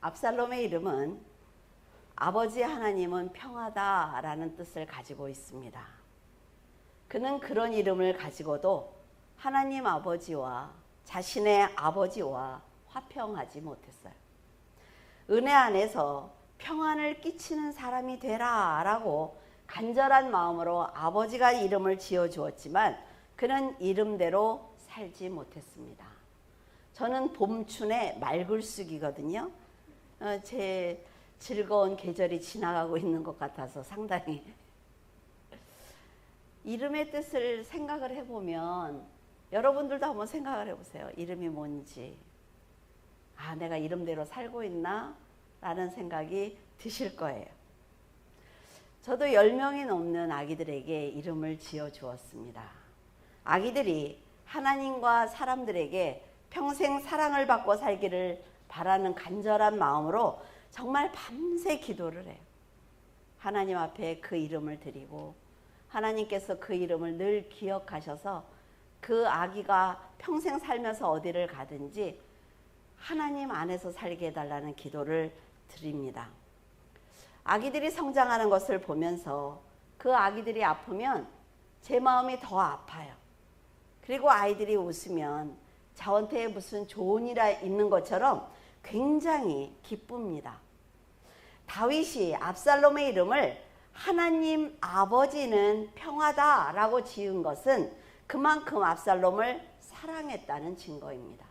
압살롬의 이름은 아버지 하나님은 평화다라는 뜻을 가지고 있습니다. 그는 그런 이름을 가지고도 하나님 아버지와 자신의 아버지와 화평하지 못했어요. 은혜 안에서 평안을 끼치는 사람이 되라 라고 간절한 마음으로 아버지가 이름을 지어주었지만 그는 이름대로 살지 못했습니다. 저는 봄춘의 말글쑥이거든요. 제 즐거운 계절이 지나가고 있는 것 같아서 상당히 이름의 뜻을 생각을 해보면 여러분들도 한번 생각을 해보세요. 이름이 뭔지. 내가 이름대로 살고 있나? 라는 생각이 드실 거예요. 저도 10명이 넘는 아기들에게 이름을 지어 주었습니다. 아기들이 하나님과 사람들에게 평생 사랑을 받고 살기를 바라는 간절한 마음으로 정말 밤새 기도를 해요. 하나님 앞에 그 이름을 드리고 하나님께서 그 이름을 늘 기억하셔서 그 아기가 평생 살면서 어디를 가든지 하나님 안에서 살게 해달라는 기도를 드립니다. 아기들이 성장하는 것을 보면서 그 아기들이 아프면 제 마음이 더 아파요. 그리고 아이들이 웃으면 저한테 무슨 좋은 일 있는 것처럼 굉장히 기쁩니다. 다윗이 압살롬의 이름을 하나님 아버지는 평화다라고 지은 것은 그만큼 압살롬을 사랑했다는 증거입니다.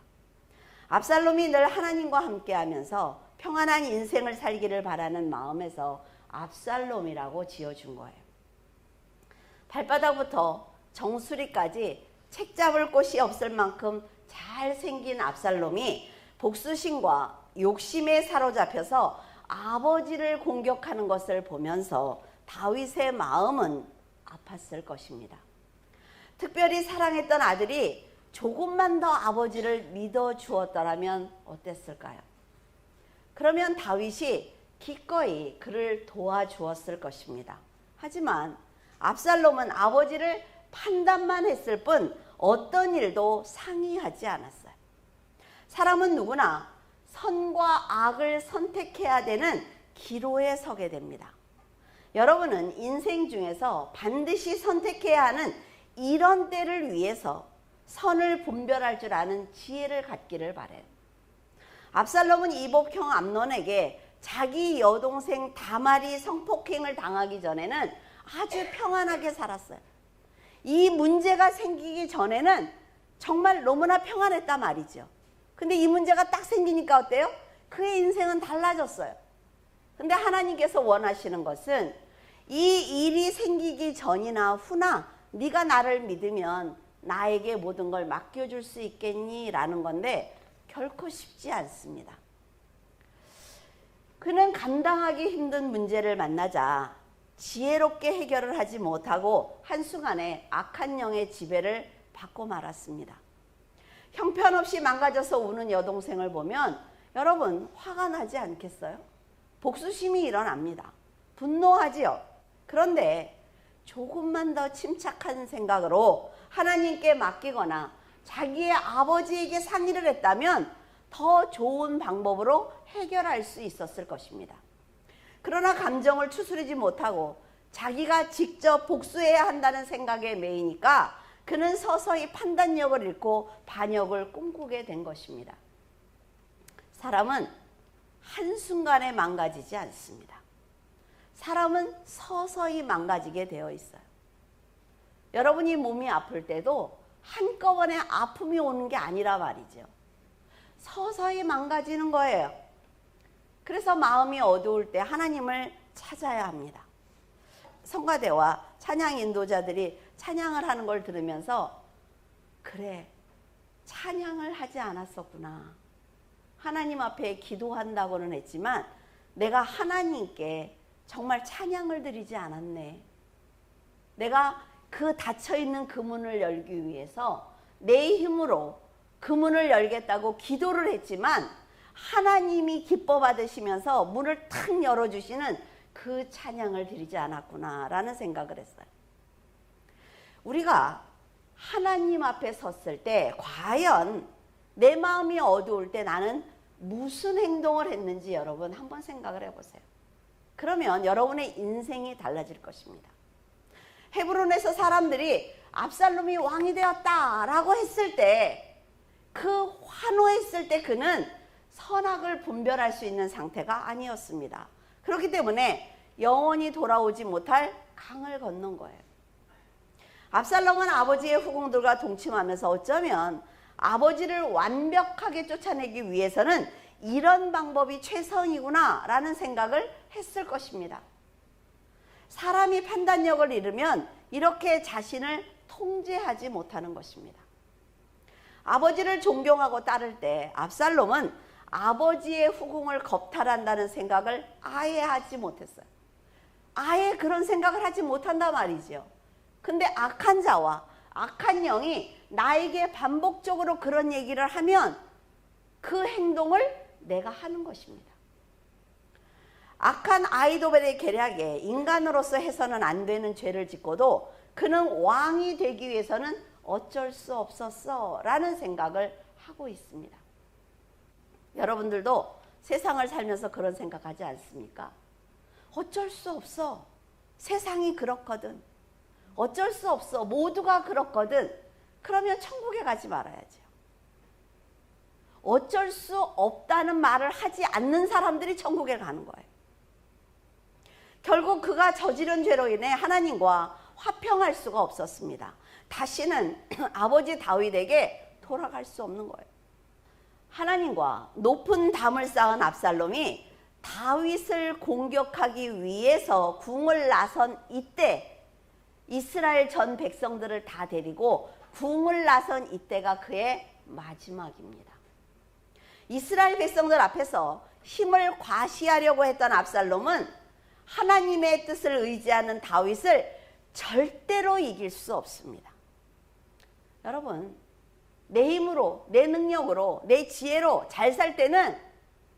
압살롬이 늘 하나님과 함께하면서 평안한 인생을 살기를 바라는 마음에서 압살롬이라고 지어준 거예요. 발바닥부터 정수리까지 책 잡을 곳이 없을 만큼 잘생긴 압살롬이 복수심과 욕심에 사로잡혀서 아버지를 공격하는 것을 보면서 다윗의 마음은 아팠을 것입니다. 특별히 사랑했던 아들이 조금만 더 아버지를 믿어 주었더라면 어땠을까요? 그러면 다윗이 기꺼이 그를 도와주었을 것입니다. 하지만 압살롬은 아버지를 판단만 했을 뿐 어떤 일도 상의하지 않았어요. 사람은 누구나 선과 악을 선택해야 되는 기로에 서게 됩니다. 여러분은 인생 중에서 반드시 선택해야 하는 이런 때를 위해서 선을 분별할 줄 아는 지혜를 갖기를 바래요. 압살롬은 이복형 암논에게 자기 여동생 다말이 성폭행을 당하기 전에는 아주 평안하게 살았어요. 이 문제가 생기기 전에는 정말 너무나 평안했단 말이죠. 근데 이 문제가 딱 생기니까 어때요? 그의 인생은 달라졌어요. 근데 하나님께서 원하시는 것은 이 일이 생기기 전이나 후나 네가 나를 믿으면 나에게 모든 걸 맡겨줄 수 있겠니? 라는 건데 결코 쉽지 않습니다. 그는 감당하기 힘든 문제를 만나자 지혜롭게 해결을 하지 못하고 한순간에 악한 영의 지배를 받고 말았습니다. 형편없이 망가져서 우는 여동생을 보면 여러분 화가 나지 않겠어요? 복수심이 일어납니다. 분노하지요. 그런데 조금만 더 침착한 생각으로 하나님께 맡기거나 자기의 아버지에게 상의를 했다면 더 좋은 방법으로 해결할 수 있었을 것입니다. 그러나 감정을 추스르지 못하고 자기가 직접 복수해야 한다는 생각에 매이니까 그는 서서히 판단력을 잃고 반역을 꿈꾸게 된 것입니다. 사람은 한순간에 망가지지 않습니다. 사람은 서서히 망가지게 되어 있어요. 여러분이 몸이 아플 때도 한꺼번에 아픔이 오는 게 아니라 말이죠. 서서히 망가지는 거예요. 그래서 마음이 어두울 때 하나님을 찾아야 합니다. 성가대와 찬양 인도자들이 찬양을 하는 걸 들으면서 그래, 찬양을 하지 않았었구나. 하나님 앞에 기도한다고는 했지만 내가 하나님께 정말 찬양을 드리지 않았네. 내가 그 닫혀있는 그 문을 열기 위해서 내 힘으로 그 문을 열겠다고 기도를 했지만 하나님이 기뻐 받으시면서 문을 탁 열어주시는 그 찬양을 드리지 않았구나 라는 생각을 했어요. 우리가 하나님 앞에 섰을 때 과연 내 마음이 어두울 때 나는 무슨 행동을 했는지 여러분 한번 생각을 해보세요. 그러면 여러분의 인생이 달라질 것입니다. 헤브론에서 사람들이 압살롬이 왕이 되었다라고 했을 때, 그 환호했을 때 그는 선악을 분별할 수 있는 상태가 아니었습니다. 그렇기 때문에 영원히 돌아오지 못할 강을 건넌 거예요. 압살롬은 아버지의 후궁들과 동침하면서 어쩌면 아버지를 완벽하게 쫓아내기 위해서는 이런 방법이 최선이구나 라는 생각을 했을 것입니다. 사람이 판단력을 잃으면 이렇게 자신을 통제하지 못하는 것입니다. 아버지를 존경하고 따를 때 압살롬은 아버지의 후궁을 겁탈한다는 생각을 아예 하지 못했어요. 아예 그런 생각을 하지 못한단 말이죠. 근데 악한 자와 악한 영이 나에게 반복적으로 그런 얘기를 하면 그 행동을 내가 하는 것입니다. 악한 아이도벨의 계략에 인간으로서 해서는 안 되는 죄를 짓고도 그는 왕이 되기 위해서는 어쩔 수 없었어 라는 생각을 하고 있습니다. 여러분들도 세상을 살면서 그런 생각하지 않습니까? 어쩔 수 없어. 세상이 그렇거든. 어쩔 수 없어. 모두가 그렇거든. 그러면 천국에 가지 말아야죠. 어쩔 수 없다는 말을 하지 않는 사람들이 천국에 가는 거예요. 결국 그가 저지른 죄로 인해 하나님과 화평할 수가 없었습니다. 다시는 아버지 다윗에게 돌아갈 수 없는 거예요. 하나님과 높은 담을 쌓은 압살롬이 다윗을 공격하기 위해서 궁을 나선 이때, 이스라엘 전 백성들을 다 데리고 궁을 나선 이때가 그의 마지막입니다. 이스라엘 백성들 앞에서 힘을 과시하려고 했던 압살롬은 하나님의 뜻을 의지하는 다윗을 절대로 이길 수 없습니다. 여러분, 내 힘으로, 내 능력으로, 내 지혜로 잘 살 때는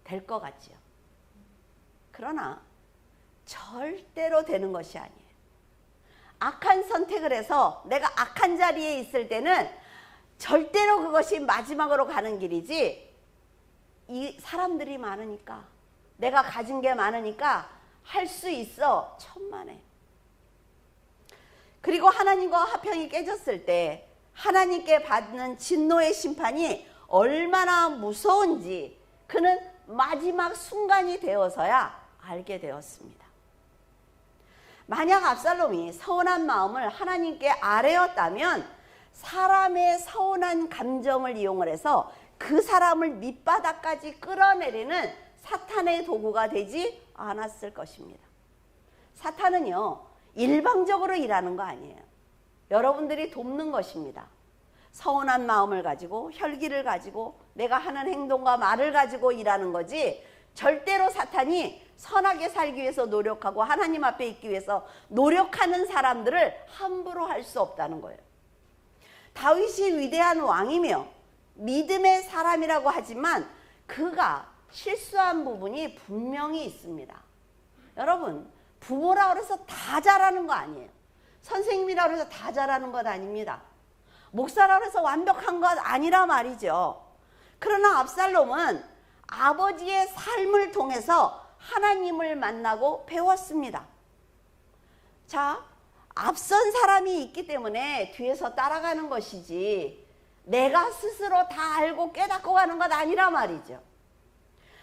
될 것 같지요. 그러나 절대로 되는 것이 아니에요. 악한 선택을 해서 내가 악한 자리에 있을 때는 절대로 그것이 마지막으로 가는 길이지, 이 사람들이 많으니까, 내가 가진 게 많으니까 할 수 있어, 천만에. 그리고 하나님과 화평이 깨졌을 때 하나님께 받는 진노의 심판이 얼마나 무서운지 그는 마지막 순간이 되어서야 알게 되었습니다. 만약 압살롬이 서운한 마음을 하나님께 아뢰었다면 사람의 서운한 감정을 이용을 해서 그 사람을 밑바닥까지 끌어내리는 사탄의 도구가 되지 않았을 것입니다. 사탄은요, 일방적으로 일하는 거 아니에요. 여러분들이 돕는 것입니다. 서운한 마음을 가지고, 혈기를 가지고, 내가 하는 행동과 말을 가지고 일하는 거지, 절대로 사탄이 선하게 살기 위해서 노력하고 하나님 앞에 있기 위해서 노력하는 사람들을 함부로 할 수 없다는 거예요. 다윗이 위대한 왕이며 믿음의 사람이라고 하지만 그가 실수한 부분이 분명히 있습니다. 여러분, 부모라 그래서 다 잘하는 거 아니에요. 선생님이라 그래서 다 잘하는 것 아닙니다. 목사라 그래서 완벽한 것 아니라 말이죠. 그러나 압살롬은 아버지의 삶을 통해서 하나님을 만나고 배웠습니다. 자, 앞선 사람이 있기 때문에 뒤에서 따라가는 것이지 내가 스스로 다 알고 깨닫고 가는 것 아니라 말이죠.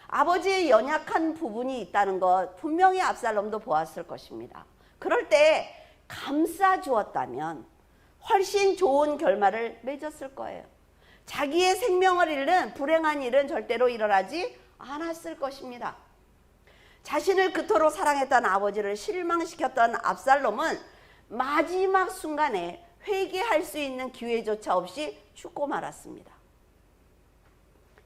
아버지의 연약한 부분이 있다는 것 분명히 압살롬도 보았을 것입니다. 그럴 때 감싸 주었다면 훨씬 좋은 결말을 맺었을 거예요. 자기의 생명을 잃는 불행한 일은 절대로 일어나지 않았을 것입니다. 자신을 그토록 사랑했던 아버지를 실망시켰던 압살롬은 마지막 순간에 회개할 수 있는 기회조차 없이 죽고 말았습니다.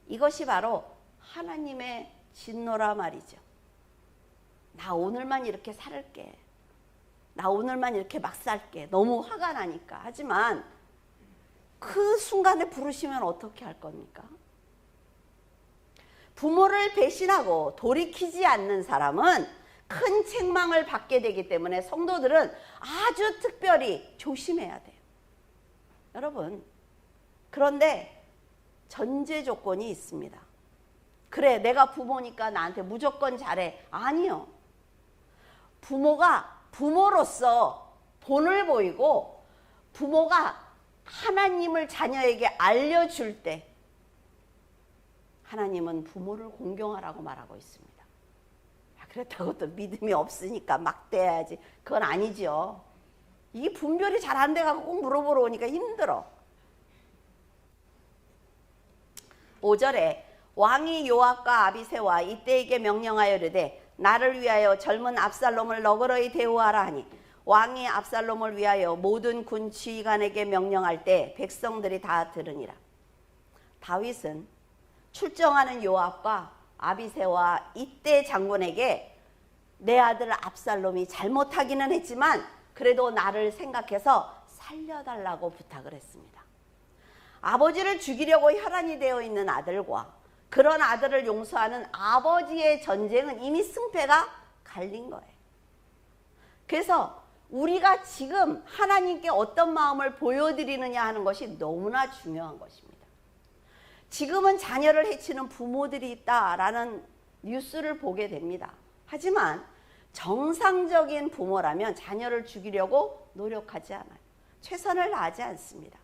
이것이 바로 하나님의 진노라 말이죠. 나 오늘만 이렇게 살게. 나 오늘만 이렇게 막 살게. 너무 화가 나니까. 하지만 그 순간에 부르시면 어떻게 할 겁니까? 부모를 배신하고 돌이키지 않는 사람은 큰 책망을 받게 되기 때문에 성도들은 아주 특별히 조심해야 돼요. 여러분, 그런데 전제 조건이 있습니다. 그래, 내가 부모니까 나한테 무조건 잘해. 아니요. 부모가 부모로서 본을 보이고 부모가 하나님을 자녀에게 알려줄 때 하나님은 부모를 공경하라고 말하고 있습니다. 그렇다고 또 믿음이 없으니까 막 대야지. 그건 아니죠. 이게 분별이 잘 안 돼가지고 꼭 물어보러 오니까 힘들어. 5절에 왕이 요압과 아비새와 이때에게 명령하여 이르되 나를 위하여 젊은 압살롬을 너그러이 대우하라 하니 왕이 압살롬을 위하여 모든 군 지휘관에게 명령할 때 백성들이 다 들으니라. 다윗은 출정하는 요압과 아비새와 이때 장군에게 내 아들 압살롬이 잘못하기는 했지만 그래도 나를 생각해서 살려달라고 부탁을 했습니다. 아버지를 죽이려고 혈안이 되어 있는 아들과 그런 아들을 용서하는 아버지의 전쟁은 이미 승패가 갈린 거예요. 그래서 우리가 지금 하나님께 어떤 마음을 보여드리느냐 하는 것이 너무나 중요한 것입니다. 지금은 자녀를 해치는 부모들이 있다라는 뉴스를 보게 됩니다. 하지만 정상적인 부모라면 자녀를 죽이려고 노력하지 않아요. 최선을 다하지 않습니다.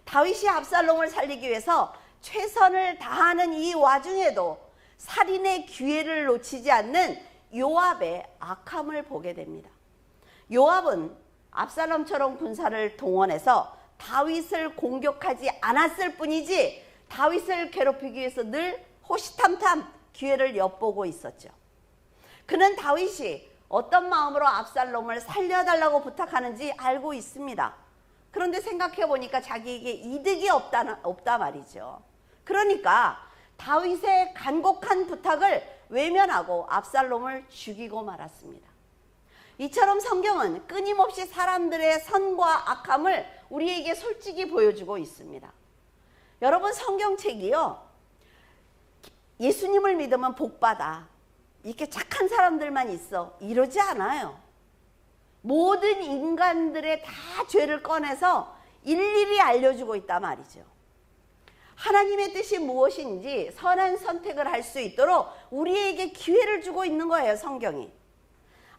다윗이 압살롬을 살리기 위해서 최선을 다하는 이 와중에도 살인의 기회를 놓치지 않는 요압의 악함을 보게 됩니다. 요압은 압살롬처럼 군사를 동원해서 다윗을 공격하지 않았을 뿐이지 다윗을 괴롭히기 위해서 늘 호시탐탐 기회를 엿보고 있었죠. 그는 다윗이 어떤 마음으로 압살롬을 살려달라고 부탁하는지 알고 있습니다. 그런데 생각해 보니까 자기에게 이득이 없다 말이죠. 그러니까 다윗의 간곡한 부탁을 외면하고 압살롬을 죽이고 말았습니다. 이처럼 성경은 끊임없이 사람들의 선과 악함을 우리에게 솔직히 보여주고 있습니다. 여러분, 성경책이요, 예수님을 믿으면 복받아, 이렇게 착한 사람들만 있어, 이러지 않아요. 모든 인간들의 다 죄를 꺼내서 일일이 알려주고 있단 말이죠. 하나님의 뜻이 무엇인지 선한 선택을 할 수 있도록 우리에게 기회를 주고 있는 거예요, 성경이.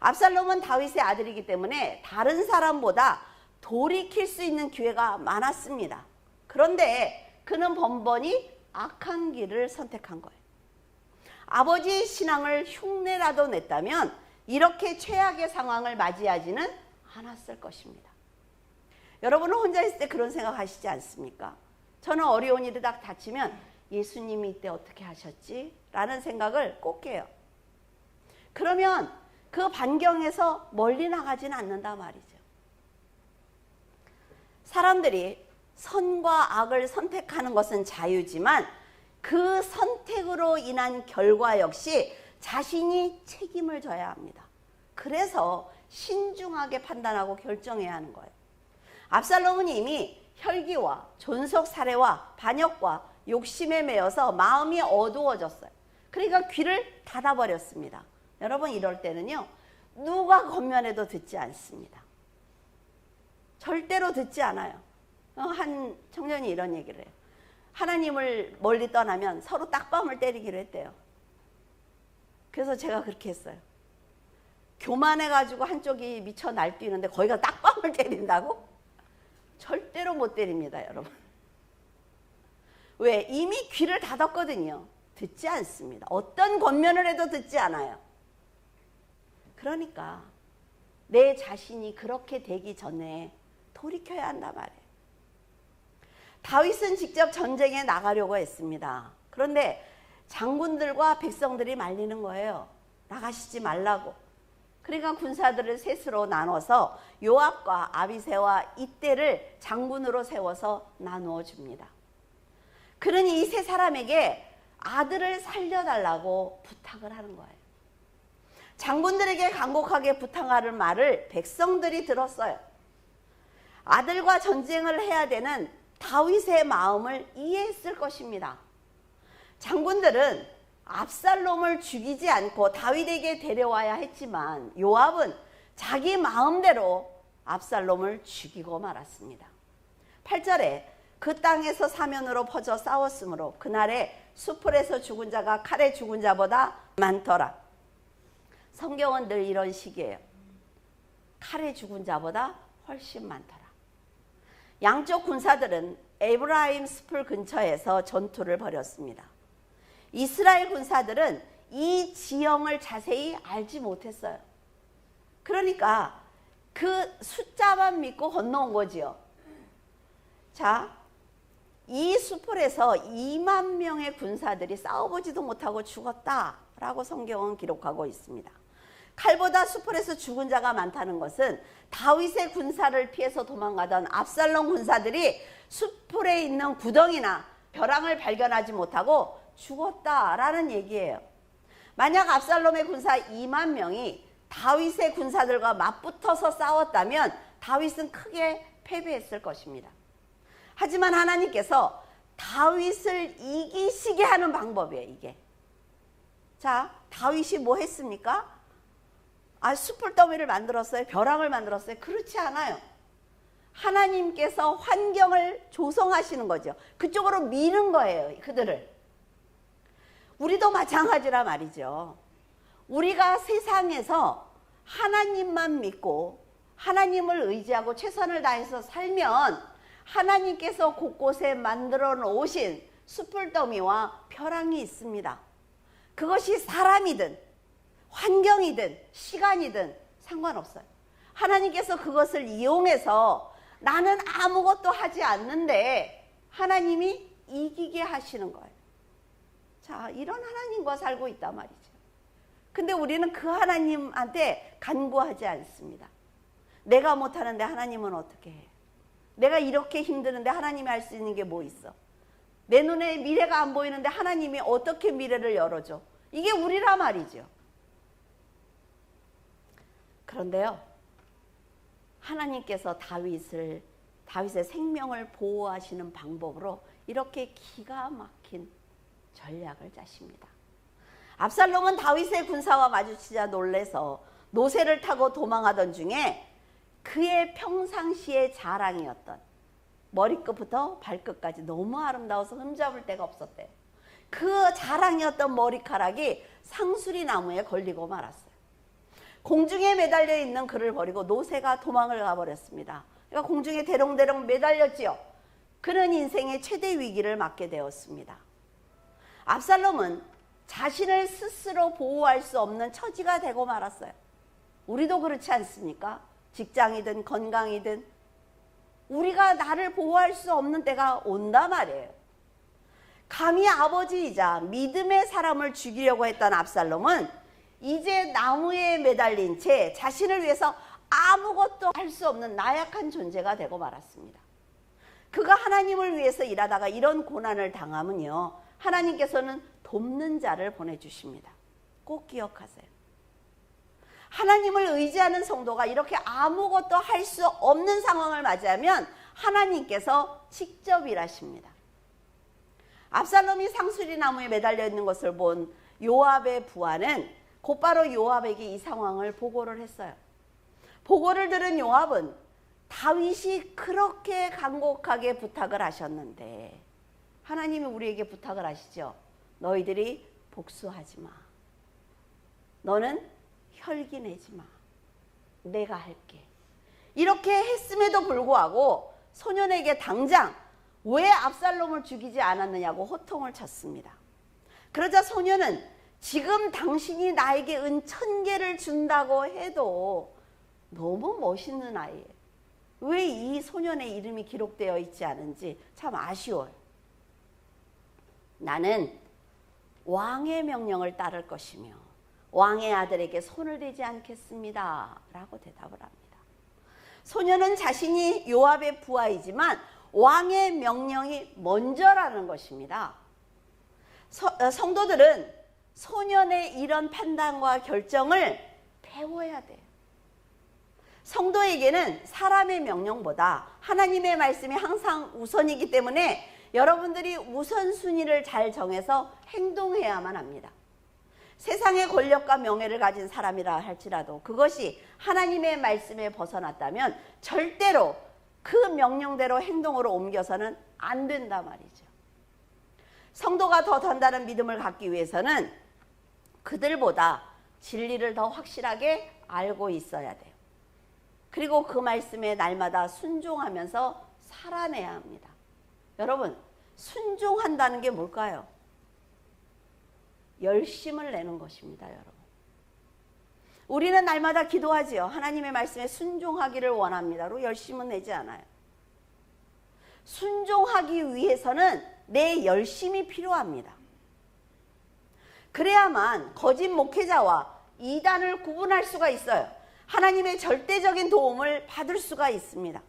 압살롬은 다윗의 아들이기 때문에 다른 사람보다 돌이킬 수 있는 기회가 많았습니다. 그런데 그는 번번이 악한 길을 선택한 거예요. 아버지의 신앙을 흉내라도 냈다면 이렇게 최악의 상황을 맞이하지는 않았을 것입니다. 여러분은 혼자 있을 때 그런 생각 하시지 않습니까? 저는 어려운 일이 딱 닥치면 예수님이 이때 어떻게 하셨지? 라는 생각을 꼭 해요. 그러면 그 반경에서 멀리 나가지는 않는단 말이죠. 사람들이 선과 악을 선택하는 것은 자유지만 그 선택으로 인한 결과 역시 자신이 책임을 져야 합니다. 그래서 신중하게 판단하고 결정해야 하는 거예요. 압살롬은 이미 혈기와 존속 살해와 반역과 욕심에 매여서 마음이 어두워졌어요. 그러니까 귀를 닫아버렸습니다. 여러분, 이럴 때는요, 누가 권면해도 듣지 않습니다. 절대로 듣지 않아요. 한 청년이 이런 얘기를 해요. 하나님을 멀리 떠나면 서로 딱밤을 때리기로 했대요. 그래서 제가 그렇게 했어요. 교만해가지고 한쪽이 미쳐 날뛰는데 거기가 딱밤을 때린다고? 절대로 못 때립니다, 여러분. 왜? 이미 귀를 닫았거든요. 듣지 않습니다. 어떤 권면을 해도 듣지 않아요. 그러니까 내 자신이 그렇게 되기 전에 돌이켜야 한단 말이에요. 다윗은 직접 전쟁에 나가려고 했습니다. 그런데 장군들과 백성들이 말리는 거예요. 나가시지 말라고. 그러니까 군사들을 셋으로 나눠서 요압과 아비새와 이때를 장군으로 세워서 나누어 줍니다. 그는 이 세 사람에게 아들을 살려달라고 부탁을 하는 거예요. 장군들에게 간곡하게 부탁하는 말을 백성들이 들었어요. 아들과 전쟁을 해야 되는 다윗의 마음을 이해했을 것입니다. 장군들은 압살롬을 죽이지 않고 다윗에게 데려와야 했지만 요압은 자기 마음대로 압살롬을 죽이고 말았습니다. 8절에 그 땅에서 사면으로 퍼져 싸웠으므로 그날에 숲풀에서 죽은 자가 칼에 죽은 자보다 많더라. 성경은 늘 이런 식이에요. 칼에 죽은 자보다 훨씬 많더라. 양쪽 군사들은 에브라임 숲을 근처에서 전투를 벌였습니다. 이스라엘 군사들은 이 지형을 자세히 알지 못했어요. 그러니까 그 숫자만 믿고 건너온 거지요. 자, 이 숲풀에서 2만 명의 군사들이 싸워보지도 못하고 죽었다라고 성경은 기록하고 있습니다. 칼보다 숲풀에서 죽은 자가 많다는 것은 다윗의 군사를 피해서 도망가던 압살롬 군사들이 숲풀에 있는 구덩이나 벼랑을 발견하지 못하고 죽었다라는 얘기예요. 만약 압살롬의 군사 2만 명이 다윗의 군사들과 맞붙어서 싸웠다면 다윗은 크게 패배했을 것입니다. 하지만 하나님께서 다윗을 이기시게 하는 방법이에요, 이게. 자, 다윗이 뭐 했습니까? 숯불 더미를 만들었어요? 벼랑을 만들었어요? 그렇지 않아요. 하나님께서 환경을 조성하시는 거죠. 그쪽으로 미는 거예요, 그들을. 우리도 마찬가지라 말이죠. 우리가 세상에서 하나님만 믿고 하나님을 의지하고 최선을 다해서 살면 하나님께서 곳곳에 만들어 놓으신 숯불 더미와 벼랑이 있습니다. 그것이 사람이든 환경이든 시간이든 상관없어요. 하나님께서 그것을 이용해서 나는 아무것도 하지 않는데 하나님이 이기게 하시는 거예요. 자, 이런 하나님과 살고 있단 말이죠. 근데 우리는 그 하나님한테 간구하지 않습니다. 내가 못하는데 하나님은 어떻게 해? 내가 이렇게 힘드는데 하나님이 할 수 있는 게 뭐 있어? 내 눈에 미래가 안 보이는데 하나님이 어떻게 미래를 열어줘? 이게 우리란 말이죠. 그런데요, 하나님께서 다윗의 생명을 보호하시는 방법으로 이렇게 기가 막힌 전략을 짜십니다. 압살롬은 다윗의 군사와 마주치자 놀래서 노새를 타고 도망하던 중에 그의 평상시의 자랑이었던 머리끝부터 발끝까지 너무 아름다워서 흠잡을 데가 없었대요. 그 자랑이었던 머리카락이 상수리 나무에 걸리고 말았어요. 공중에 매달려 있는 그를 버리고 노새가 도망을 가버렸습니다. 그러니까 공중에 대롱대롱 매달렸지요. 그는 인생의 최대 위기를 맞게 되었습니다. 압살롬은 자신을 스스로 보호할 수 없는 처지가 되고 말았어요. 우리도 그렇지 않습니까? 직장이든 건강이든 우리가 나를 보호할 수 없는 때가 온단 말이에요. 감히 아버지이자 믿음의 사람을 죽이려고 했던 압살롬은 이제 나무에 매달린 채 자신을 위해서 아무것도 할 수 없는 나약한 존재가 되고 말았습니다. 그가 하나님을 위해서 일하다가 이런 고난을 당하면요, 하나님께서는 돕는 자를 보내주십니다. 꼭 기억하세요. 하나님을 의지하는 성도가 이렇게 아무것도 할 수 없는 상황을 맞이하면 하나님께서 직접 일하십니다. 압살롬이 상수리 나무에 매달려 있는 것을 본 요압의 부하는 곧바로 요압에게 이 상황을 보고를 했어요. 보고를 들은 요압은 다윗이 그렇게 간곡하게 부탁을 하셨는데 하나님이 우리에게 부탁을 하시죠. 너희들이 복수하지 마. 너는 혈기 내지 마. 내가 할게. 이렇게 했음에도 불구하고 소년에게 당장 왜 압살롬을 죽이지 않았느냐고 호통을 쳤습니다. 그러자 소년은 지금 당신이 나에게 은 1000개를 준다고 해도 너무 멋있는 아이예요. 왜 이 소년의 이름이 기록되어 있지 않은지 참 아쉬워요. 나는 왕의 명령을 따를 것이며 왕의 아들에게 손을 대지 않겠습니다 라고 대답을 합니다. 소년은 자신이 요압의 부하이지만 왕의 명령이 먼저라는 것입니다. 성도들은 소년의 이런 판단과 결정을 배워야 돼요. 성도에게는 사람의 명령보다 하나님의 말씀이 항상 우선이기 때문에 여러분들이 우선순위를 잘 정해서 행동해야만 합니다. 세상의 권력과 명예를 가진 사람이라 할지라도 그것이 하나님의 말씀에 벗어났다면 절대로 그 명령대로 행동으로 옮겨서는 안 된단 말이죠. 성도가 더 단단한 믿음을 갖기 위해서는 그들보다 진리를 더 확실하게 알고 있어야 돼요. 그리고 그 말씀에 날마다 순종하면서 살아내야 합니다. 여러분, 순종한다는 게 뭘까요? 열심을 내는 것입니다, 여러분. 우리는 날마다 기도하지요. 하나님의 말씀에 순종하기를 원합니다. 그리고 열심은 내지 않아요. 순종하기 위해서는 내 열심이 필요합니다. 그래야만 거짓 목회자와 이단을 구분할 수가 있어요. 하나님의 절대적인 도움을 받을 수가 있습니다.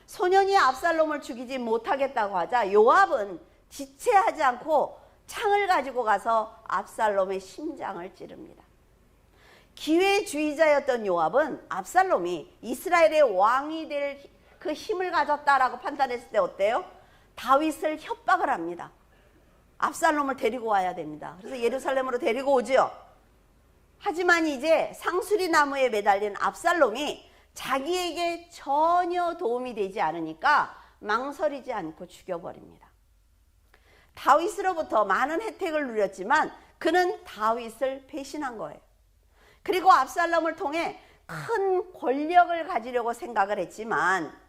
소년이 압살롬을 죽이지 못하겠다고 하자 요압은 지체하지 않고 창을 가지고 가서 압살롬의 심장을 찌릅니다. 기회주의자였던 요압은 압살롬이 이스라엘의 왕이 될 그 힘을 가졌다라고 판단했을 때 어때요? 다윗을 협박을 합니다. 압살롬을 데리고 와야 됩니다. 그래서 예루살렘으로 데리고 오지요. 하지만 이제 상수리 나무에 매달린 압살롬이 자기에게 전혀 도움이 되지 않으니까 망설이지 않고 죽여버립니다. 다윗으로부터 많은 혜택을 누렸지만 그는 다윗을 배신한 거예요. 그리고 압살롬을 통해 큰 권력을 가지려고 생각을 했지만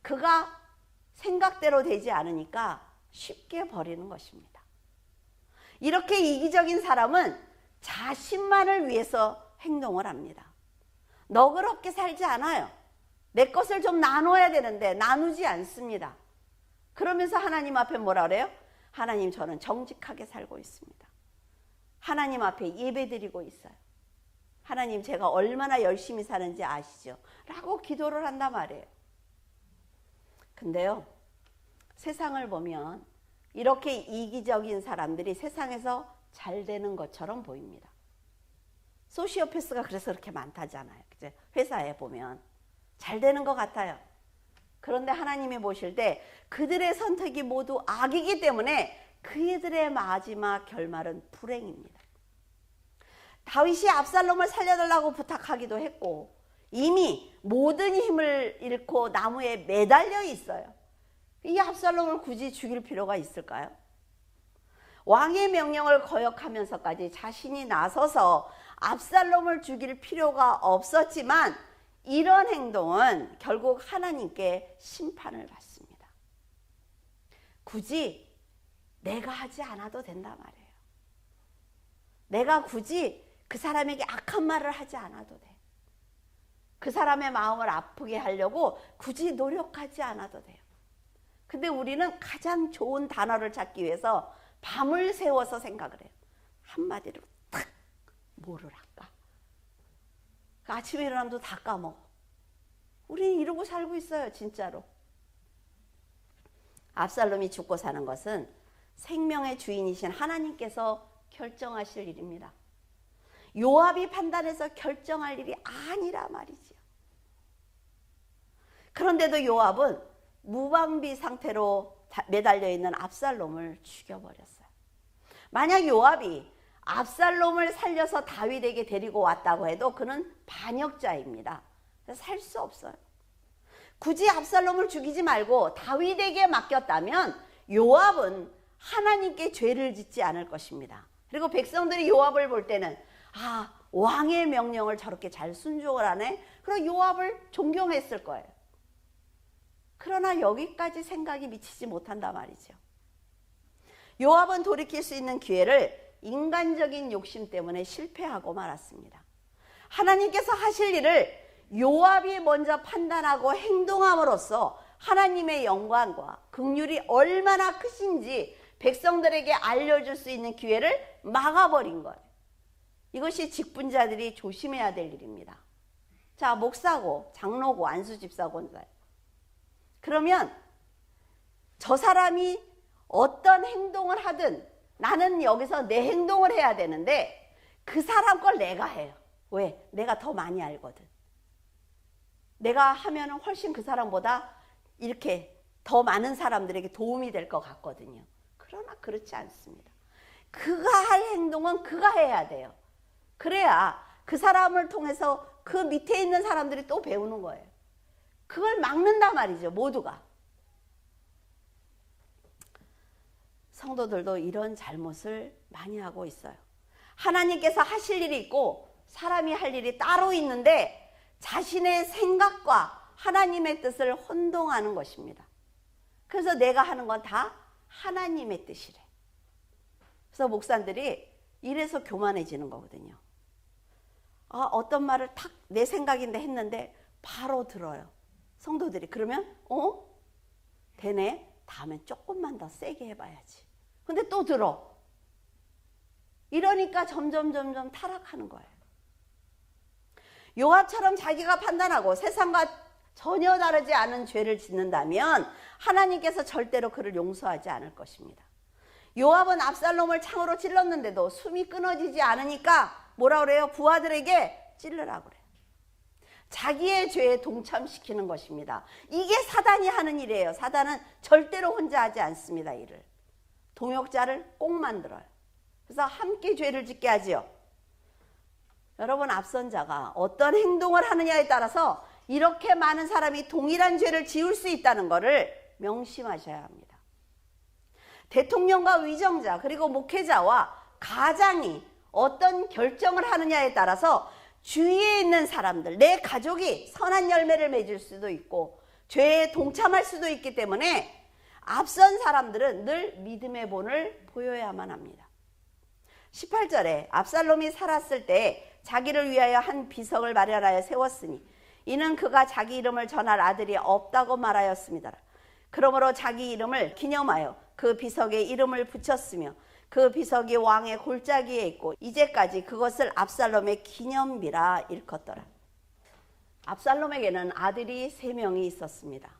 그가 생각대로 되지 않으니까 쉽게 버리는 것입니다. 이렇게 이기적인 사람은 자신만을 위해서 행동을 합니다. 너그럽게 살지 않아요. 내 것을 좀 나눠야 되는데 나누지 않습니다. 그러면서 하나님 앞에 뭐라 그래요? 하나님, 저는 정직하게 살고 있습니다. 하나님 앞에 예배드리고 있어요. 하나님, 제가 얼마나 열심히 사는지 아시죠? 라고 기도를 한단 말이에요. 근데요, 세상을 보면 이렇게 이기적인 사람들이 세상에서 잘 되는 것처럼 보입니다. 소시오패스가 그래서 그렇게 많다잖아요. 그죠? 회사에 보면 잘 되는 것 같아요. 그런데 하나님이 보실 때 그들의 선택이 모두 악이기 때문에 그들의 마지막 결말은 불행입니다. 다윗이 압살롬을 살려달라고 부탁하기도 했고 이미 모든 힘을 잃고 나무에 매달려 있어요. 이 압살롬을 굳이 죽일 필요가 있을까요? 왕의 명령을 거역하면서까지 자신이 나서서 압살롬을 죽일 필요가 없었지만 이런 행동은 결국 하나님께 심판을 받습니다. 굳이 내가 하지 않아도 된단 말이에요. 내가 굳이 그 사람에게 악한 말을 하지 않아도 돼. 그 사람의 마음을 아프게 하려고 굳이 노력하지 않아도 돼요. 근데 우리는 가장 좋은 단어를 찾기 위해서 밤을 새워서 생각을 해요. 한마디로 탁 뭐를 할까? 아침에 일어나면 다 까먹어. 우리는 이러고 살고 있어요, 진짜로. 압살롬이 죽고 사는 것은 생명의 주인이신 하나님께서 결정하실 일입니다. 요압이 판단해서 결정할 일이 아니라 말이지요. 그런데도 요압은 무방비 상태로 매달려 있는 압살롬을 죽여버렸어요. 만약 요압이 압살롬을 살려서 다윗에게 데리고 왔다고 해도 그는 반역자입니다. 살 수 없어요. 굳이 압살롬을 죽이지 말고 다윗에게 맡겼다면 요압은 하나님께 죄를 짓지 않을 것입니다. 그리고 백성들이 요압을 볼 때는 왕의 명령을 저렇게 잘 순종을 하네? 그럼 요압을 존경했을 거예요. 그러나 여기까지 생각이 미치지 못한단 말이죠. 요압은 돌이킬 수 있는 기회를 인간적인 욕심 때문에 실패하고 말았습니다. 하나님께서 하실 일을 요압이 먼저 판단하고 행동함으로써 하나님의 영광과 긍휼이 얼마나 크신지 백성들에게 알려줄 수 있는 기회를 막아버린 거예요. 이것이 직분자들이 조심해야 될 일입니다. 자, 목사고 장로고 안수집사 권사예요. 그러면 저 사람이 어떤 행동을 하든 나는 여기서 내 행동을 해야 되는데 그 사람 걸 내가 해요. 왜? 내가 더 많이 알거든. 내가 하면은 훨씬 그 사람보다 이렇게 더 많은 사람들에게 도움이 될 것 같거든요. 그러나 그렇지 않습니다. 그가 할 행동은 그가 해야 돼요. 그래야 그 사람을 통해서 그 밑에 있는 사람들이 또 배우는 거예요. 그걸 막는단 말이죠, 모두가. 성도들도 이런 잘못을 많이 하고 있어요. 하나님께서 하실 일이 있고 사람이 할 일이 따로 있는데 자신의 생각과 하나님의 뜻을 혼동하는 것입니다. 그래서 내가 하는 건 다 하나님의 뜻이래. 그래서 목사들이 이래서 교만해지는 거거든요. 어떤 말을 탁 내 생각인데 했는데 바로 들어요. 성도들이. 그러면 되네. 다음엔 조금만 더 세게 해봐야지. 근데 또 들어. 이러니까 점점 타락하는 거예요. 요압처럼 자기가 판단하고 세상과 전혀 다르지 않은 죄를 짓는다면 하나님께서 절대로 그를 용서하지 않을 것입니다. 요압은 압살롬을 창으로 찔렀는데도 숨이 끊어지지 않으니까 뭐라 그래요? 부하들에게 찔르라고 그래요. 자기의 죄에 동참시키는 것입니다. 이게 사단이 하는 일이에요. 사단은 절대로 혼자 하지 않습니다. 일을. 동역자를 꼭 만들어요. 그래서 함께 죄를 짓게 하지요. 여러분, 앞선 자가 어떤 행동을 하느냐에 따라서 이렇게 많은 사람이 동일한 죄를 지을 수 있다는 것을 명심하셔야 합니다. 대통령과 위정자 그리고 목회자와 가장이 어떤 결정을 하느냐에 따라서 주위에 있는 사람들, 내 가족이 선한 열매를 맺을 수도 있고 죄에 동참할 수도 있기 때문에 앞선 사람들은 늘 믿음의 본을 보여야만 합니다. 18절에 압살롬이 살았을 때 자기를 위하여 한 비석을 마련하여 세웠으니 이는 그가 자기 이름을 전할 아들이 없다고 말하였습니다. 그러므로 자기 이름을 기념하여 그 비석에 이름을 붙였으며 그 비석이 왕의 골짜기에 있고 이제까지 그것을 압살롬의 기념비라 일컫더라. 압살롬에게는 아들이 3명이 있었습니다.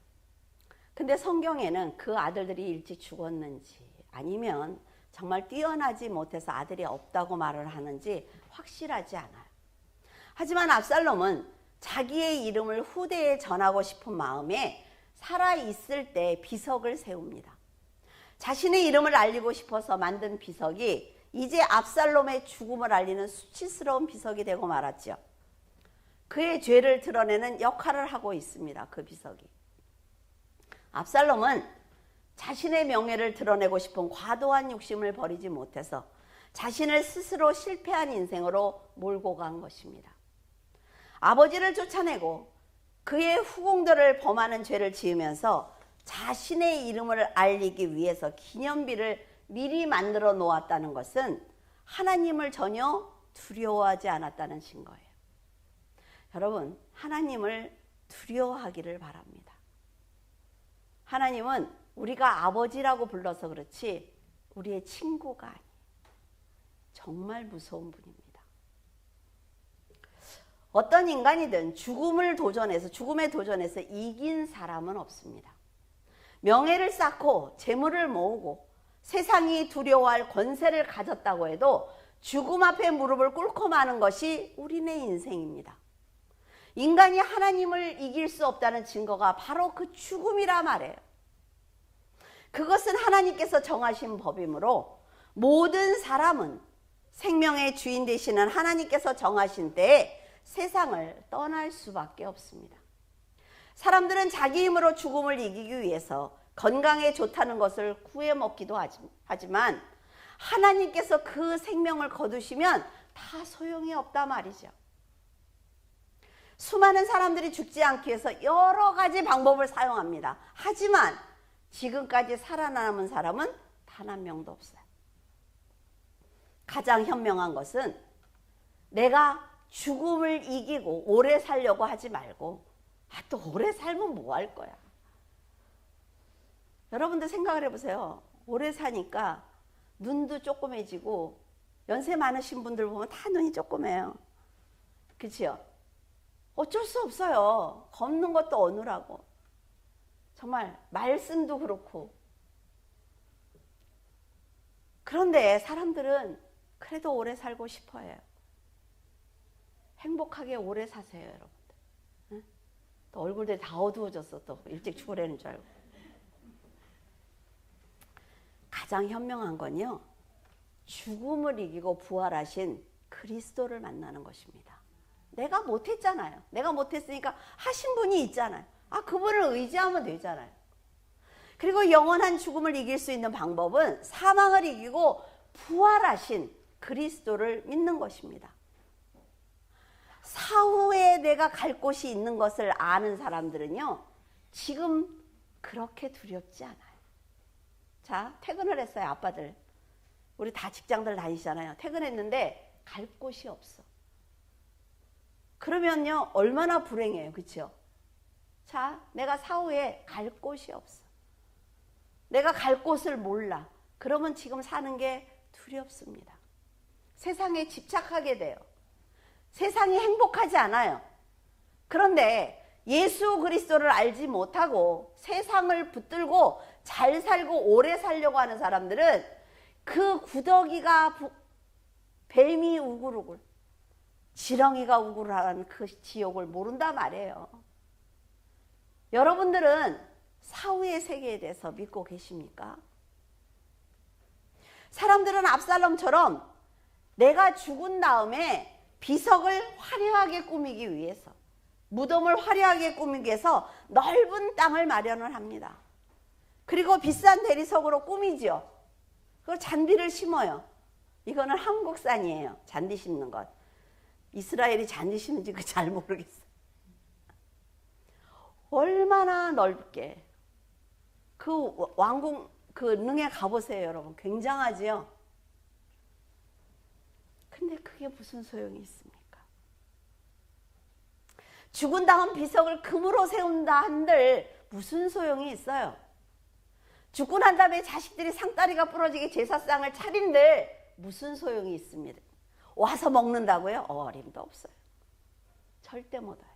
근데 성경에는 그 아들들이 일찍 죽었는지 아니면 정말 뛰어나지 못해서 아들이 없다고 말을 하는지 확실하지 않아요. 하지만 압살롬은 자기의 이름을 후대에 전하고 싶은 마음에 살아있을 때 비석을 세웁니다. 자신의 이름을 알리고 싶어서 만든 비석이 이제 압살롬의 죽음을 알리는 수치스러운 비석이 되고 말았죠. 그의 죄를 드러내는 역할을 하고 있습니다. 그 비석이. 압살롬은 자신의 명예를 드러내고 싶은 과도한 욕심을 버리지 못해서 자신을 스스로 실패한 인생으로 몰고 간 것입니다. 아버지를 쫓아내고 그의 후궁들을 범하는 죄를 지으면서 자신의 이름을 알리기 위해서 기념비를 미리 만들어 놓았다는 것은 하나님을 전혀 두려워하지 않았다는 증거예요. 여러분, 하나님을 두려워하기를 바랍니다. 하나님은 우리가 아버지라고 불러서 그렇지 우리의 친구가 아니에요. 정말 무서운 분입니다. 어떤 인간이든 죽음에 도전해서 이긴 사람은 없습니다. 명예를 쌓고 재물을 모으고 세상이 두려워할 권세를 가졌다고 해도 죽음 앞에 무릎을 꿇고 마는 것이 우리네 인생입니다. 인간이 하나님을 이길 수 없다는 증거가 바로 그 죽음이라 말해요. 그것은 하나님께서 정하신 법이므로 모든 사람은 생명의 주인 되시는 하나님께서 정하신 때에 세상을 떠날 수밖에 없습니다. 사람들은 자기 힘으로 죽음을 이기기 위해서 건강에 좋다는 것을 구해 먹기도 하지만 하나님께서 그 생명을 거두시면 다 소용이 없다 말이죠. 수많은 사람들이 죽지 않기 위해서 여러 가지 방법을 사용합니다. 하지만 지금까지 살아남은 사람은 단 한 명도 없어요. 가장 현명한 것은 내가 죽음을 이기고 오래 살려고 하지 말고 또 오래 살면 뭐 할 거야. 여러분들 생각을 해보세요. 오래 사니까 눈도 조그매지고 연세 많으신 분들 보면 다 눈이 조그매요. 그렇죠? 어쩔 수 없어요. 걷는 것도 어눌하고 정말 말씀도 그렇고. 그런데 사람들은 그래도 오래 살고 싶어 해요. 행복하게 오래 사세요, 여러분들. 응? 또 얼굴들이 다 어두워졌어. 또 일찍 죽으려는 줄 알고. 가장 현명한 건요, 죽음을 이기고 부활하신 그리스도를 만나는 것입니다. 내가 못했잖아요. 내가 못했으니까 하신 분이 있잖아요. 그분을 의지하면 되잖아요. 그리고 영원한 죽음을 이길 수 있는 방법은 사망을 이기고 부활하신 그리스도를 믿는 것입니다. 사후에 내가 갈 곳이 있는 것을 아는 사람들은요, 지금 그렇게 두렵지 않아요. 자, 퇴근을 했어요, 아빠들. 우리 다 직장들 다니시잖아요. 퇴근했는데 갈 곳이 없어. 그러면요, 얼마나 불행해요. 그렇죠? 자, 내가 사후에 갈 곳이 없어. 내가 갈 곳을 몰라. 그러면 지금 사는 게 두렵습니다. 세상에 집착하게 돼요. 세상이 행복하지 않아요. 그런데 예수 그리스도를 알지 못하고 세상을 붙들고 잘 살고 오래 살려고 하는 사람들은 그 구더기가 뱀이 우글우글, 지렁이가 우글하는 그 지옥을 모른다 말이에요. 여러분들은 사후의 세계에 대해서 믿고 계십니까? 사람들은 압살롬처럼 내가 죽은 다음에 비석을 화려하게 꾸미기 위해서, 무덤을 화려하게 꾸미기 위해서 넓은 땅을 마련을 합니다. 그리고 비싼 대리석으로 꾸미죠. 그리고 잔디를 심어요. 이거는 한국산이에요. 잔디 심는 것. 이스라엘이 잔디 심는지 잘 모르겠어요. 얼마나 넓게. 그 왕궁 그 능에 가보세요, 여러분. 굉장하지요? 근데 그게 무슨 소용이 있습니까? 죽은 다음 비석을 금으로 세운다 한들 무슨 소용이 있어요? 죽고 난 다음에 자식들이 상다리가 부러지게 제사상을 차린들 무슨 소용이 있습니다? 와서 먹는다고요? 어림도 없어요. 절대 못 와요.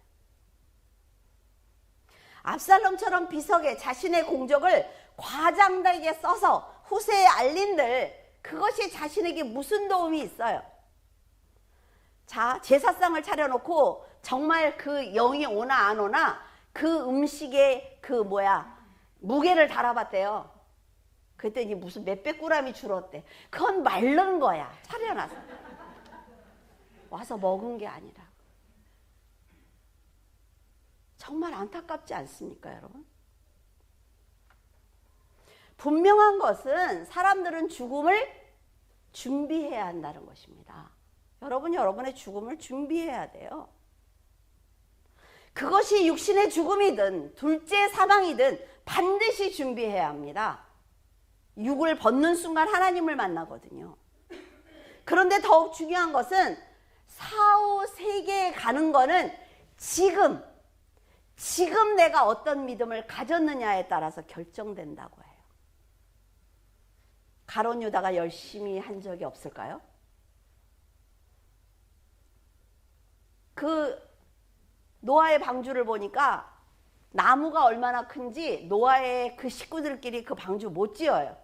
압살롬처럼 비석에 자신의 공적을 과장되게 써서 후세에 알린들 그것이 자신에게 무슨 도움이 있어요? 자, 제사상을 차려놓고 정말 그 영이 오나 안 오나 그 음식에 무게를 달아봤대요. 그랬더니 무슨 몇백 그램이 줄었대. 그건 마른 거야. 차려놔서. 와서 먹은 게 아니라. 정말 안타깝지 않습니까, 여러분? 분명한 것은 사람들은 죽음을 준비해야 한다는 것입니다. 여러분이 여러분의 죽음을 준비해야 돼요. 그것이 육신의 죽음이든 둘째 사망이든 반드시 준비해야 합니다. 육을 벗는 순간 하나님을 만나거든요. 그런데 더욱 중요한 것은 사후 세계에 가는 거는 지금 내가 어떤 믿음을 가졌느냐에 따라서 결정된다고 해요. 가룟 유다가 열심히 한 적이 없을까요? 그 노아의 방주를 보니까 나무가 얼마나 큰지 노아의 그 식구들끼리 그 방주 못 지어요.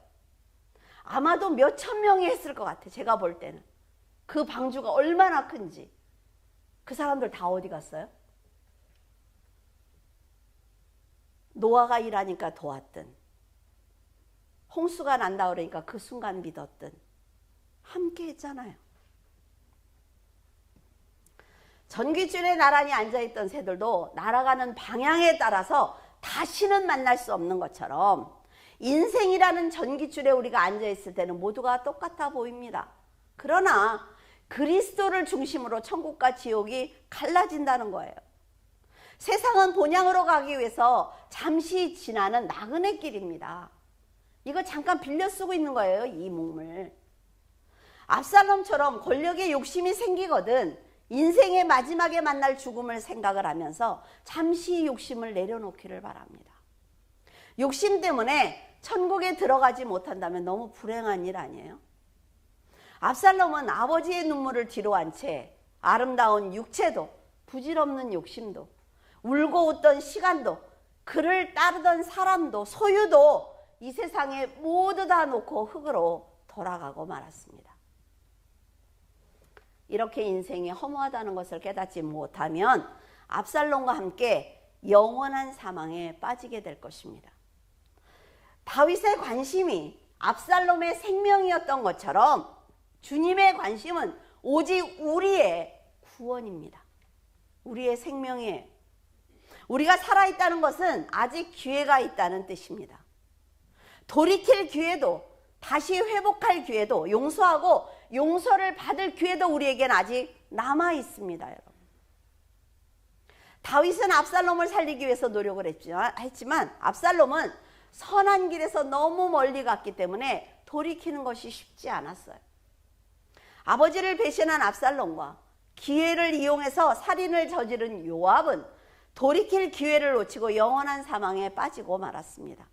아마도 몇천 명이 했을 것 같아. 제가 볼 때는. 그 방주가 얼마나 큰지. 그 사람들 다 어디 갔어요? 노아가 일하니까 도왔든, 홍수가 난다 그러니까 그 순간 믿었든 함께 했잖아요. 전기줄에 나란히 앉아있던 새들도 날아가는 방향에 따라서 다시는 만날 수 없는 것처럼 인생이라는 전기줄에 우리가 앉아있을 때는 모두가 똑같아 보입니다. 그러나 그리스도를 중심으로 천국과 지옥이 갈라진다는 거예요. 세상은 본향으로 가기 위해서 잠시 지나는 나그네 길입니다. 이거 잠깐 빌려 쓰고 있는 거예요, 이 몸을. 압살롬처럼 권력에 욕심이 생기거든 인생의 마지막에 만날 죽음을 생각을 하면서 잠시 욕심을 내려놓기를 바랍니다. 욕심 때문에 천국에 들어가지 못한다면 너무 불행한 일 아니에요? 압살롬은 아버지의 눈물을 뒤로 한 채 아름다운 육체도 부질없는 욕심도 울고 웃던 시간도 그를 따르던 사람도 소유도 이 세상에 모두 다 놓고 흙으로 돌아가고 말았습니다. 이렇게 인생이 허무하다는 것을 깨닫지 못하면 압살롬과 함께 영원한 사망에 빠지게 될 것입니다. 다윗의 관심이 압살롬의 생명이었던 것처럼 주님의 관심은 오직 우리의 구원입니다. 우리의 생명이에요. 우리가 살아있다는 것은 아직 기회가 있다는 뜻입니다. 돌이킬 기회도, 다시 회복할 기회도, 용서하고 용서를 받을 기회도 우리에겐 아직 남아 있습니다, 여러분. 다윗은 압살롬을 살리기 위해서 노력을 했지만 압살롬은 선한 길에서 너무 멀리 갔기 때문에 돌이키는 것이 쉽지 않았어요. 아버지를 배신한 압살롬과 기회를 이용해서 살인을 저지른 요압은 돌이킬 기회를 놓치고 영원한 사망에 빠지고 말았습니다.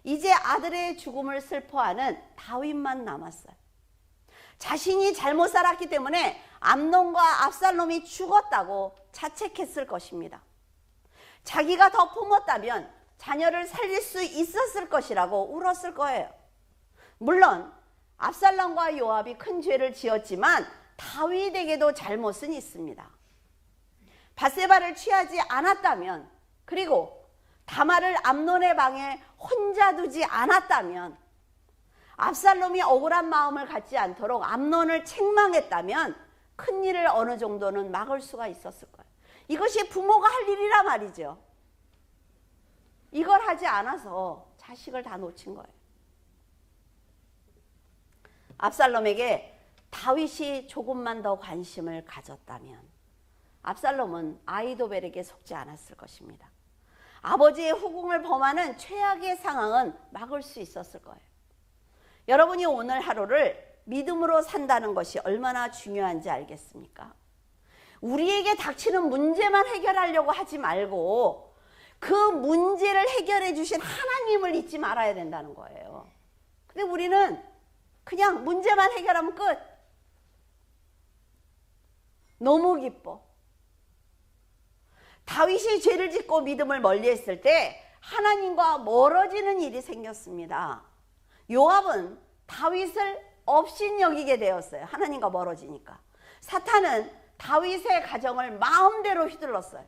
이제 아들의 죽음을 슬퍼하는 다윗만 남았어요. 자신이 잘못 살았기 때문에 암논과 압살롬이 죽었다고 자책했을 것입니다. 자기가 더 품었다면 자녀를 살릴 수 있었을 것이라고 울었을 거예요. 물론 압살롬과 요압이 큰 죄를 지었지만 다윗에게도 잘못은 있습니다. 밧세바를 취하지 않았다면, 그리고 다말을 암논의 방에 혼자 두지 않았다면, 압살롬이 억울한 마음을 갖지 않도록 암논을 책망했다면 큰일을 어느 정도는 막을 수가 있었을 거예요. 이것이 부모가 할 일이라 말이죠. 이걸 하지 않아서 자식을 다 놓친 거예요. 압살롬에게 다윗이 조금만 더 관심을 가졌다면 압살롬은 아히도벨에게 속지 않았을 것입니다. 아버지의 후궁을 범하는 최악의 상황은 막을 수 있었을 거예요. 여러분이 오늘 하루를 믿음으로 산다는 것이 얼마나 중요한지 알겠습니까? 우리에게 닥치는 문제만 해결하려고 하지 말고 그 문제를 해결해 주신 하나님을 잊지 말아야 된다는 거예요. 근데 우리는 그냥 문제만 해결하면 끝. 너무 기뻐. 다윗이 죄를 짓고 믿음을 멀리했을 때 하나님과 멀어지는 일이 생겼습니다. 요압은 다윗을 업신여기게 되었어요. 하나님과 멀어지니까. 사탄은 다윗의 가정을 마음대로 휘둘렀어요.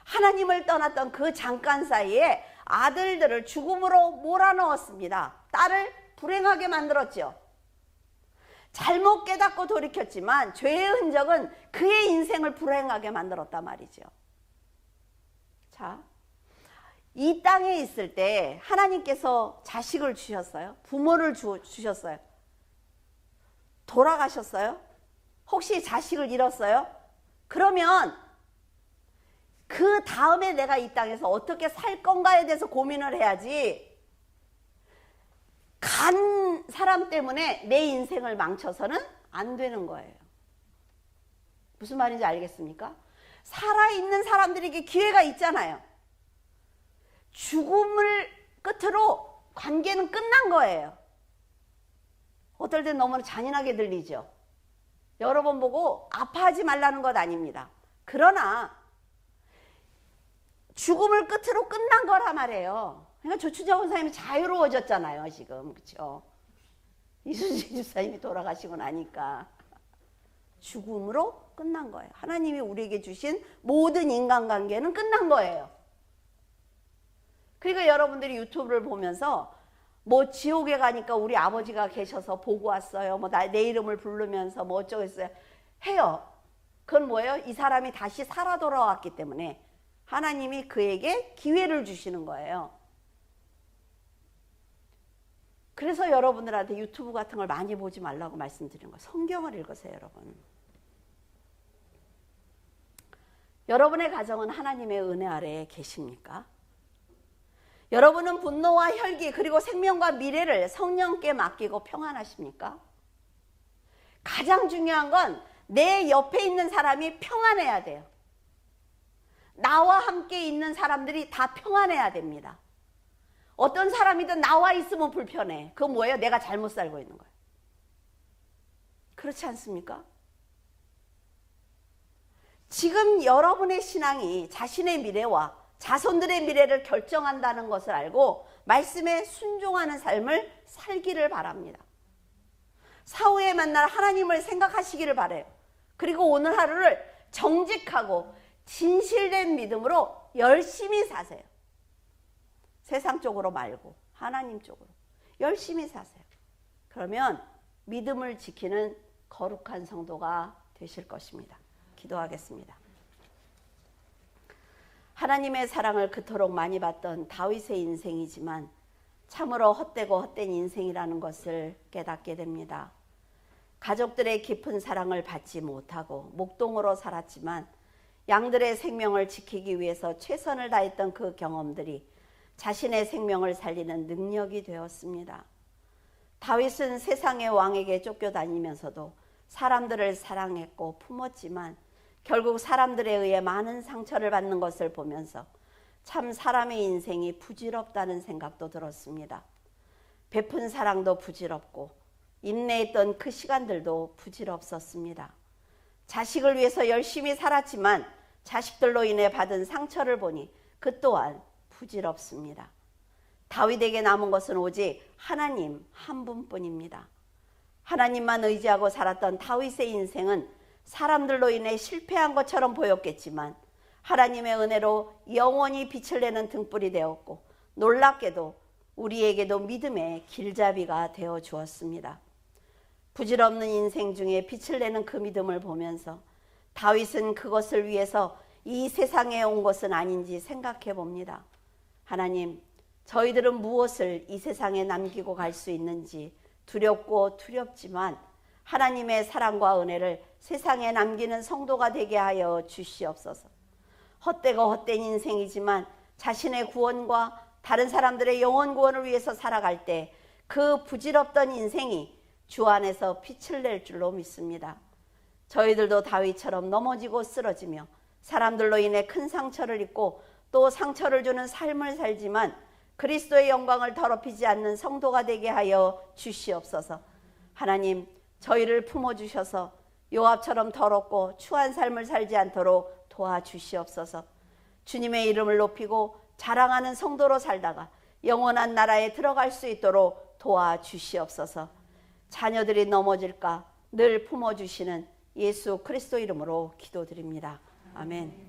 하나님을 떠났던 그 잠깐 사이에 아들들을 죽음으로 몰아넣었습니다. 딸을 불행하게 만들었죠. 잘못 깨닫고 돌이켰지만 죄의 흔적은 그의 인생을 불행하게 만들었단 말이죠. 자, 이 땅에 있을 때 하나님께서 자식을 주셨어요? 부모를 주셨어요? 돌아가셨어요? 혹시 자식을 잃었어요? 그러면 그 다음에 내가 이 땅에서 어떻게 살 건가에 대해서 고민을 해야지, 간 사람 때문에 내 인생을 망쳐서는 안 되는 거예요. 무슨 말인지 알겠습니까? 살아있는 사람들에게 기회가 있잖아요. 죽음을 끝으로 관계는 끝난 거예요. 어떨 땐 너무 잔인하게 들리죠. 여러 번 보고 아파하지 말라는 것 아닙니다. 그러나 죽음을 끝으로 끝난 거란 말이에요. 그러니까 조춘자 원사님이 자유로워졌잖아요, 지금. 그렇죠? 이순신 집사님이 돌아가시고 나니까 죽음으로 끝난 거예요. 하나님이 우리에게 주신 모든 인간관계는 끝난 거예요. 그러니까 여러분들이 유튜브를 보면서 뭐 지옥에 가니까 우리 아버지가 계셔서 보고 왔어요. 뭐 내 이름을 부르면서 뭐 어쩌겠어요. 해요. 그건 뭐예요? 이 사람이 다시 살아 돌아왔기 때문에 하나님이 그에게 기회를 주시는 거예요. 그래서 여러분들한테 유튜브 같은 걸 많이 보지 말라고 말씀드리는 거예요. 성경을 읽으세요, 여러분. 여러분의 가정은 하나님의 은혜 아래에 계십니까? 여러분은 분노와 혈기 그리고 생명과 미래를 성령께 맡기고 평안하십니까? 가장 중요한 건 내 옆에 있는 사람이 평안해야 돼요. 나와 함께 있는 사람들이 다 평안해야 됩니다. 어떤 사람이든 나와 있으면 불편해. 그건 뭐예요? 내가 잘못 살고 있는 거예요. 그렇지 않습니까? 지금 여러분의 신앙이 자신의 미래와 자손들의 미래를 결정한다는 것을 알고 말씀에 순종하는 삶을 살기를 바랍니다. 사후에 만날 하나님을 생각하시기를 바라요. 그리고 오늘 하루를 정직하고 진실된 믿음으로 열심히 사세요. 세상 쪽으로 말고 하나님 쪽으로 열심히 사세요. 그러면 믿음을 지키는 거룩한 성도가 되실 것입니다. 기도하겠습니다. 하나님의 사랑을 그토록 많이 받던 다윗의 인생이지만 참으로 헛되고 헛된 인생이라는 것을 깨닫게 됩니다. 가족들의 깊은 사랑을 받지 못하고 목동으로 살았지만 양들의 생명을 지키기 위해서 최선을 다했던 그 경험들이 자신의 생명을 살리는 능력이 되었습니다. 다윗은 세상의 왕에게 쫓겨다니면서도 사람들을 사랑했고 품었지만 결국 사람들에 의해 많은 상처를 받는 것을 보면서 참 사람의 인생이 부질없다는 생각도 들었습니다. 베푼 사랑도 부질없고 인내했던 그 시간들도 부질없었습니다. 자식을 위해서 열심히 살았지만 자식들로 인해 받은 상처를 보니 그 또한 부질없습니다. 다윗에게 남은 것은 오직 하나님 한 분뿐입니다. 하나님만 의지하고 살았던 다윗의 인생은 사람들로 인해 실패한 것처럼 보였겠지만 하나님의 은혜로 영원히 빛을 내는 등불이 되었고 놀랍게도 우리에게도 믿음의 길잡이가 되어 주었습니다. 부질없는 인생 중에 빛을 내는 그 믿음을 보면서 다윗은 그것을 위해서 이 세상에 온 것은 아닌지 생각해 봅니다. 하나님, 저희들은 무엇을 이 세상에 남기고 갈 수 있는지 두렵고 두렵지만 하나님의 사랑과 은혜를 세상에 남기는 성도가 되게 하여 주시옵소서. 헛되고 헛된 인생이지만 자신의 구원과 다른 사람들의 영혼 구원을 위해서 살아갈 때 그 부질없던 인생이 주 안에서 빛을 낼 줄로 믿습니다. 저희들도 다윗처럼 넘어지고 쓰러지며 사람들로 인해 큰 상처를 입고 또 상처를 주는 삶을 살지만 그리스도의 영광을 더럽히지 않는 성도가 되게 하여 주시옵소서. 하나님, 저희를 품어주셔서 요압처럼 더럽고 추한 삶을 살지 않도록 도와주시옵소서. 주님의 이름을 높이고 자랑하는 성도로 살다가 영원한 나라에 들어갈 수 있도록 도와주시옵소서. 자녀들이 넘어질까 늘 품어주시는 예수 그리스도 이름으로 기도드립니다. 아멘.